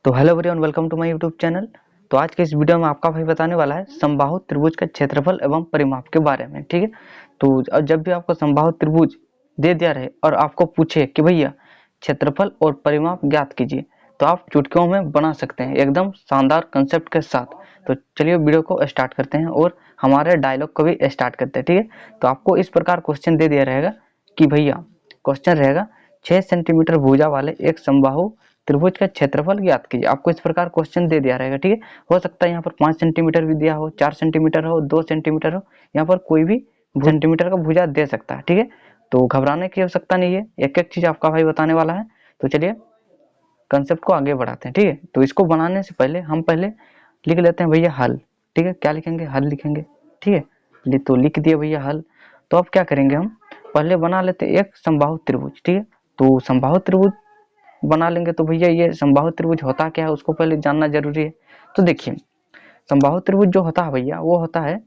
तो hello everyone, welcome to my YouTube channel. तो आज के इस वीडियो में आपका भाई बताने वाला है समबाहु त्रिभुज का क्षेत्रफल एवं परिमाप के बारे में। ठीक है, तो जब भी आपको समबाहु त्रिभुज दे दिया रहे और आपको पूछे कि भैया क्षेत्रफल और परिमाप ज्ञात कीजिए, तो आप चुटकियों में बना सकते हैं एकदम शानदार कंसेप्ट के साथ। तो चलिए वीडियो को स्टार्ट करते हैं और हमारे डायलॉग को भी स्टार्ट करते हैं। ठीक है, तो आपको इस प्रकार क्वेश्चन दे दिया रहेगा कि भैया क्वेश्चन रहेगा 6 सेंटीमीटर भुजा वाले एक समबाहु त्रिभुज का क्षेत्रफल ज्ञात कीजिए। आपको इस प्रकार क्वेश्चन दे दिया रहेगा। ठीक है, हो सकता है यहाँ पर 5 सेंटीमीटर भी दिया हो, 4 सेंटीमीटर हो, 2 सेंटीमीटर हो, यहाँ पर कोई भी सेंटीमीटर का भुजा दे सकता है। ठीक है, तो घबराने की आवश्यकता नहीं है, एक एक चीज आपका भाई बताने वाला है। तो चलिए कंसेप्ट को आगे बढ़ाते हैं। ठीक है, तो इसको बनाने से पहले हम पहले लिख लेते हैं भैया हल। ठीक है, क्या लिखेंगे? हल लिखेंगे। ठीक है, तो लिख दिए भैया हल। तो अब क्या करेंगे, हम पहले बना लेते हैं एक समबाहु त्रिभुज। ठीक है, तो समबाहु त्रिभुज बना लेंगे। तो भैया ये समबाहु त्रिभुज होता क्या है उसको पहले जानना जरूरी है। तो देखिए समबाहु त्रिभुज जो होता है भैया वो होता है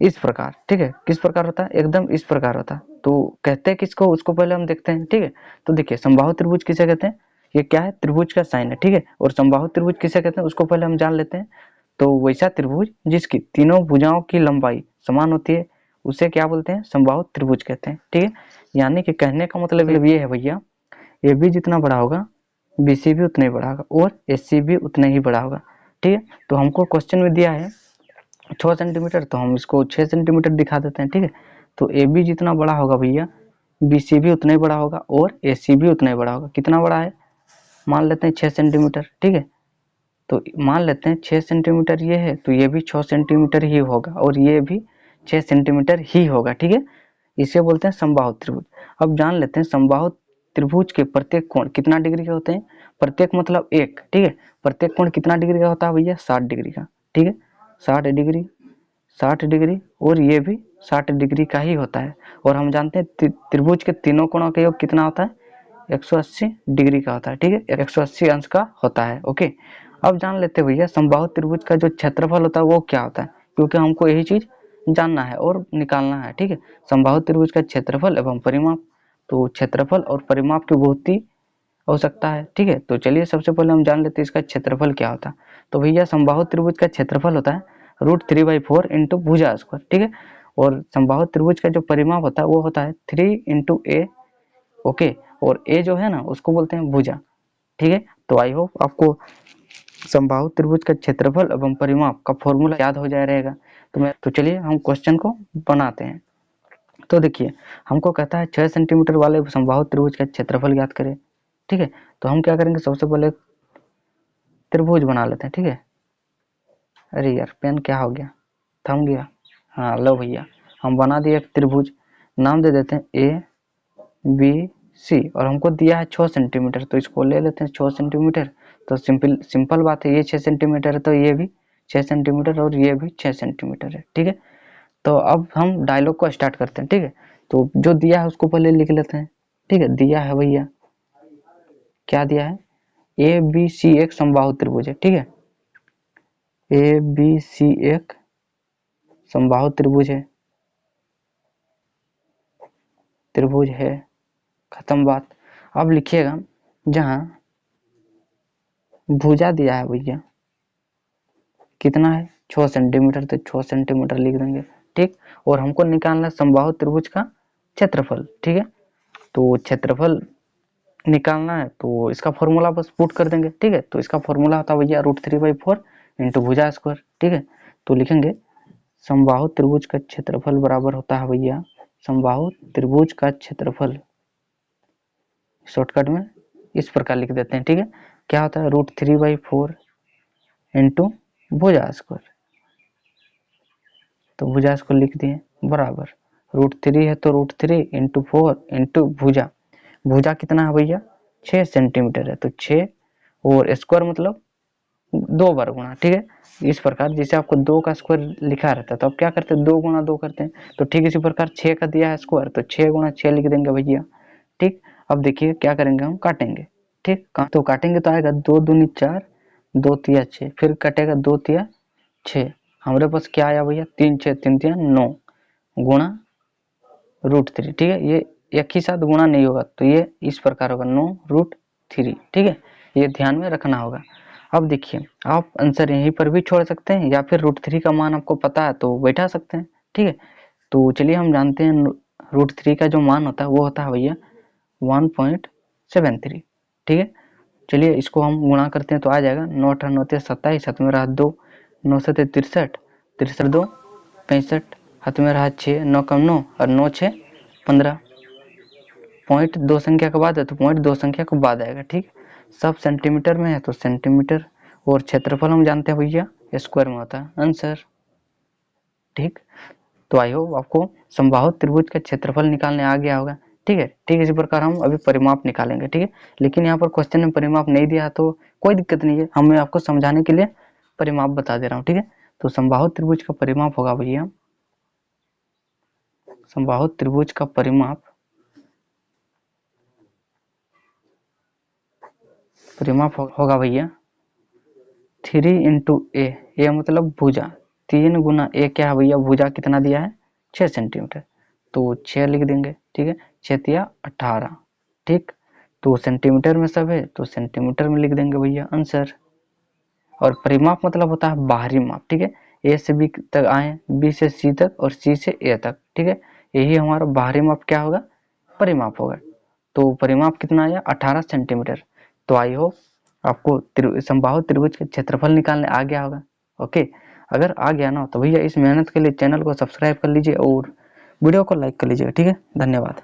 इस प्रकार। ठीक है, किस प्रकार होता है? एकदम इस प्रकार होता है। तो कहते हैं किसको, उसको पहले हम देखते हैं। ठीक है, तो देखिए समबाहु त्रिभुज किसे कहते हैं? ये क्या है? त्रिभुज का साइन है। ठीक है, और समबाहु त्रिभुज किसे कहते हैं उसको पहले हम जान लेते हैं। तो वैसा त्रिभुज जिसकी तीनों भुजाओं की लंबाई समान होती है उसे क्या बोलते हैं? समबाहु त्रिभुज कहते हैं। ठीक है, यानी कि कहने का मतलब ये है भैया, ए बी जितना बड़ा होगा बी सी भी उतना ही बड़ा होगा और एस सी भी उतना ही बड़ा होगा। ठीक है, तो हमको क्वेश्चन में दिया है 6 सेंटीमीटर, तो हम इसको 6 सेंटीमीटर दिखा देते हैं। ठीक है, तो ए बी जितना बड़ा होगा भैया बी सी भी उतना ही बड़ा होगा और ए सी भी उतना ही बड़ा होगा। कितना बड़ा है? मान लेते हैं 6 सेंटीमीटर। ठीक है, तो मान लेते हैं 6 सेंटीमीटर ये है, तो ये भी 6 सेंटीमीटर ही होगा और ये भी 6 सेंटीमीटर ही होगा। ठीक है, इसे बोलते हैं समबाहु त्रिभुज। अब जान लेते हैं समबाहु त्रिभुज के प्रत्येक कोण कितना डिग्री के होते हैं। प्रत्येक मतलब एक। ठीक है, प्रत्येक कोण कितना डिग्री का होता है भैया? 60 डिग्री का। ठीक है, 60 डिग्री, 60 डिग्री और ये भी 60 डिग्री का ही होता है। और हम जानते हैं त्रिभुज के तीनों कोणों का योग कितना होता है? 180 डिग्री का होता है। ठीक है, 180 अंश का होता है। ओके, अब जान लेते हैं भैया समबाहु त्रिभुज का जो क्षेत्रफल होता है वो क्या होता है, क्योंकि हमको यही चीज जानना है और निकालना है। ठीक है, समबाहु त्रिभुज का क्षेत्रफल एवं परिमाप। तो क्षेत्रफल और परिमाप की बहुत ही आवश्यकता है। ठीक है, तो चलिए सबसे पहले हम जान लेते हैं इसका क्षेत्रफल क्या होता है। तो भैया समबाहु त्रिभुज का क्षेत्रफल होता है √3/4 इंटू भुजा स्क्वायर। ठीक है, और समबाहु त्रिभुज का जो परिमाप होता है वो होता है 3 इंटू ए। ओके, और ए जो है ना उसको बोलते हैं भुजा। ठीक है, तो आई होप आपको समबाहु त्रिभुज का क्षेत्रफल एवं परिमाप का फॉर्मूला याद हो जाए रहेगा। तो चलिए हम क्वेश्चन को बनाते हैं। तो देखिए हमको कहता है 6 सेंटीमीटर वाले समबाहु त्रिभुज का क्षेत्रफल ज्ञात करें। ठीक है, तो हम क्या करेंगे, सबसे पहले त्रिभुज बना लेते हैं। ठीक है, अरे यार पेन क्या हो गया, थम गया। हाँ लो भैया, हम बना दिए एक त्रिभुज। नाम दे देते हैं ए बी सी और हमको दिया है 6 सेंटीमीटर, तो इसको ले लेते हैं 6 सेंटीमीटर। तो सिंपल बात है, ये 6 सेंटीमीटर है तो ये भी 6 सेंटीमीटर और ये भी 6 सेंटीमीटर है। ठीक है, तो अब हम डायलॉग को स्टार्ट करते हैं। ठीक है, तो जो दिया है उसको पहले लिख लेते हैं। ठीक है, दिया है भैया, क्या दिया है? ए बी सी एक समबाहु त्रिभुज है। ठीक है, ए बी सी एक समबाहु त्रिभुज है, खत्म बात। अब लिखिएगा जहां भुजा दिया है भैया कितना है? 6 सेंटीमीटर, तो 6 सेंटीमीटर लिख देंगे। ठीक, और हमको निकालना है समबाहु त्रिभुज का क्षेत्रफल। ठीक है, तो क्षेत्रफल निकालना है तो इसका फॉर्मूला बस पुट कर देंगे। ठीक है, तो इसका फॉर्मूला होता है भैया √3/4 इंटू भुजा स्क्वायर। ठीक है, तो लिखेंगे समबाहु त्रिभुज का क्षेत्रफल बराबर होता है भैया, समबाहु त्रिभुज का क्षेत्रफल शॉर्टकट में इस प्रकार लिख देते हैं। ठीक है, क्या होता है? √3/4 इंटू भुजा स्क्वायर। तो भुजा स्क्वायर लिख दिए बराबर √3 है तो √3 इंटू 4 इंटू भुजा। भुजा कितना है भैया? 6 सेंटीमीटर है, तो 6 और स्क्वायर मतलब 2 बार गुणा। ठीक है, इस प्रकार जैसे आपको 2 का स्क्वायर लिखा रहता है तो आप क्या करते हैं? 2 गुणा 2 करते हैं। तो ठीक इसी प्रकार 6 का दिया है स्क्वायर तो 6 गुणा 6 लिख देंगे भैया। ठीक, अब देखिए क्या करेंगे, हम काटेंगे। ठीक, तो काटेंगे तो आएगा 2 दूनी 4, 2 तिया 6, फिर कटेगा 2 तिया 6। हमारे पास क्या आया भैया? 3 6 3 तिया 9 गुणा √3। ठीक है, ये एक ही साथ गुणा नहीं होगा तो ये इस प्रकार होगा 9 √3। ठीक है, ये ध्यान में रखना होगा। अब देखिए आप आंसर यहीं पर भी छोड़ सकते हैं या फिर √3 का मान आपको पता है तो बैठा सकते हैं, ठीक है। तो चलिए हम जानते हैं √3 का जो मान होता है वो होता है भैया 1.73, ठीक है। चलिए इसको हम गुणा करते हैं तो आ जाएगा 9 8 9 27, हाथ में रहा 2, 9 7 63, 63 2 65, हाथ में रहा 6, 9 कम 9 और 9 6 15। पॉइंट 2 संख्या के बाद है तो पॉइंट 2 संख्या के बाद आएगा, ठीक। सब सेंटीमीटर में है तो सेंटीमीटर, और क्षेत्रफल हम जानते हैं भैया स्क्वायर में होता है आंसर, ठीक। तो आई होप आपको समबाहु त्रिभुज का क्षेत्रफल निकालने आ गया होगा, ठीक है। ठीक इसी प्रकार हम अभी परिमाप निकालेंगे, ठीक है। लेकिन यहाँ पर क्वेश्चन में परिमाप नहीं दिया तो कोई दिक्कत नहीं है, मैं आपको समझाने के लिए परिमाप बता दे रहा हूँ, ठीक है। तो समबाहु त्रिभुज का परिमाप होगा भैया, समबाहु त्रिभुज का परिमाप होगा भैया 3 × a मतलब भुजा, 3 गुना a क्या है भैया, भुजा कितना दिया है 6 सेंटीमीटर, तो 6 लिख देंगे, ठीक है। 6 या 18, ठीक। तो सेंटीमीटर में सब है तो सेंटीमीटर में लिख देंगे भैया आंसर। और परिमाप मतलब होता है बाहरी माप, ठीक है। ए से बी तक आए, बी से सी तक और सी से ए तक, ठीक है। यही हमारा बाहरी माप क्या होगा, परिमाप होगा। तो परिमाप कितना आया 18 सेंटीमीटर। तो आई होप आपको समबाहु त्रिभुज के क्षेत्रफल निकालने आ गया होगा, ओके। अगर आ गया ना तो भैया इस मेहनत के लिए चैनल को सब्सक्राइब कर लीजिए और वीडियो को लाइक कर लीजिएगा, ठीक है। धन्यवाद।